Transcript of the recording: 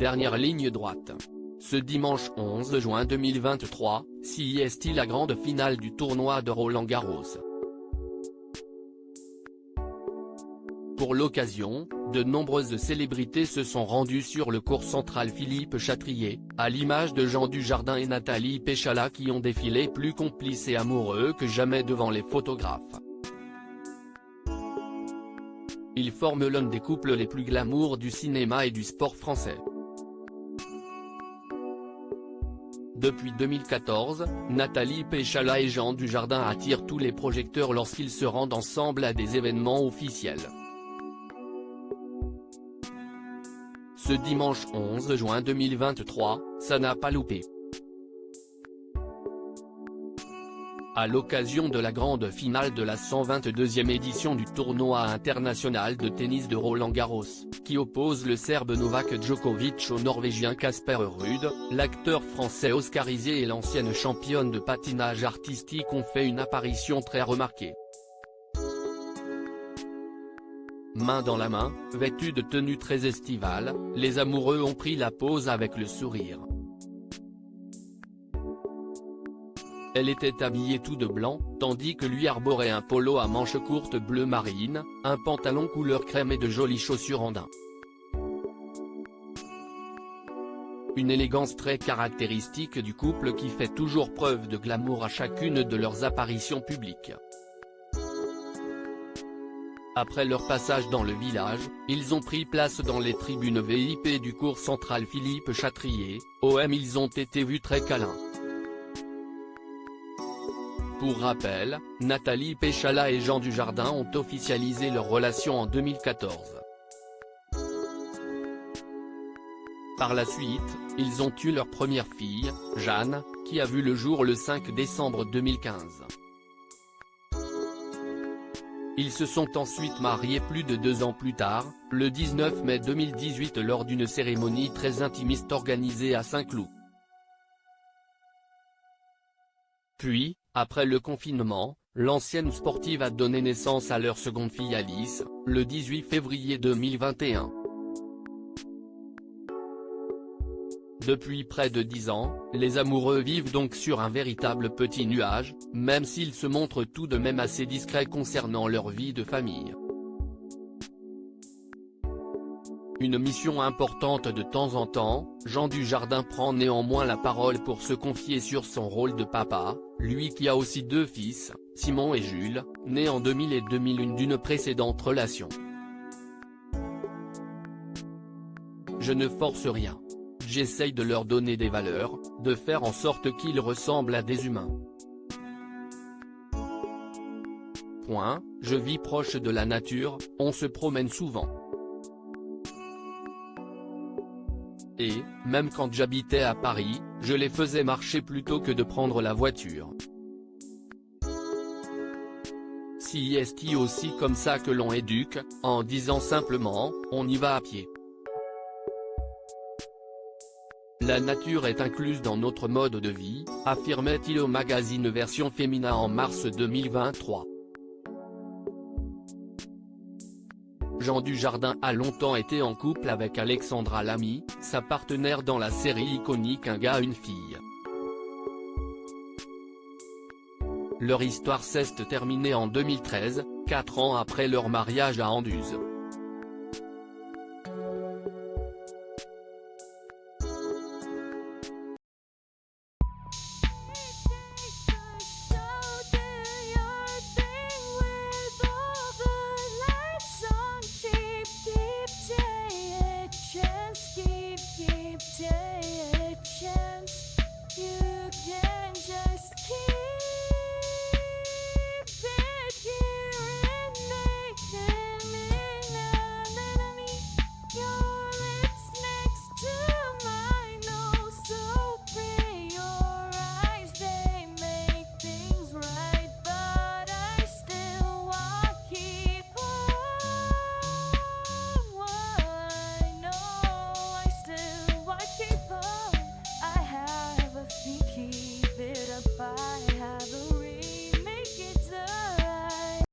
dernière ligne droite. Ce dimanche 11 juin 2023, CIST la grande finale du tournoi de Roland-Garros. Pour l'occasion, de nombreuses célébrités se sont rendues sur le court central Philippe Chatrier, à l'image de Jean Dujardin et Nathalie Péchala qui ont défilé plus complices et amoureux que jamais devant les photographes. Ils forment l'un des couples les plus glamour du cinéma et du sport français. Depuis 2014, Nathalie Péchala et Jean Dujardin attirent tous les projecteurs lorsqu'ils se rendent ensemble à des événements officiels. Ce dimanche 11 juin 2023, ça n'a pas loupé. À l'occasion de la grande finale de la 122e édition du tournoi international de tennis de Roland-Garros, qui oppose le Serbe Novak Djokovic au Norvégien Casper Ruud, l'acteur français oscarisé et l'ancienne championne de patinage artistique ont fait une apparition très remarquée. Main dans la main, vêtus de tenues très estivales, les amoureux ont pris la pose avec le sourire. Elle était habillée tout de blanc, tandis que lui arborait un polo à manches courtes bleu marine, un pantalon couleur crème et de jolies chaussures en daim. Une élégance très caractéristique du couple qui fait toujours preuve de glamour à chacune de leurs apparitions publiques. Après leur passage dans le village, ils ont pris place dans les tribunes VIP du court central Philippe Chatrier, ils ont été vus très câlins. Pour rappel, Nathalie Péchala et Jean Dujardin ont officialisé leur relation en 2014. Par la suite, ils ont eu leur première fille, Jeanne, qui a vu le jour le 5 décembre 2015. Ils se sont ensuite mariés plus de 2 ans plus tard, le 19 mai 2018 lors d'une cérémonie très intimiste organisée à Saint-Cloud. Puis, après le confinement, l'ancienne sportive a donné naissance à leur seconde fille Alice, le 18 février 2021. Depuis près de 10 ans, les amoureux vivent donc sur un véritable petit nuage, même s'ils se montrent tout de même assez discrets concernant leur vie de famille. Une mission importante de temps en temps, Jean Dujardin prend néanmoins la parole pour se confier sur son rôle de papa, lui qui a aussi 2 fils, Simon et Jules, nés en 2000 et 2001 d'une précédente relation. Je ne force rien. J'essaye de leur donner des valeurs, de faire en sorte qu'ils ressemblent à des humains. Je vis proche de la nature, on se promène souvent. Et, même quand j'habitais à Paris, je les faisais marcher plutôt que de prendre la voiture. Si est aussi comme ça que l'on éduque, en disant simplement, on y va à pied. La nature est incluse dans notre mode de vie, affirmait-il au magazine Version Féminin en mars 2023. Jean Dujardin a longtemps été en couple avec Alexandra Lamy, sa partenaire dans la série iconique Un gars une fille. Leur histoire s'est terminée en 2013, 4 ans après leur mariage à Anduze.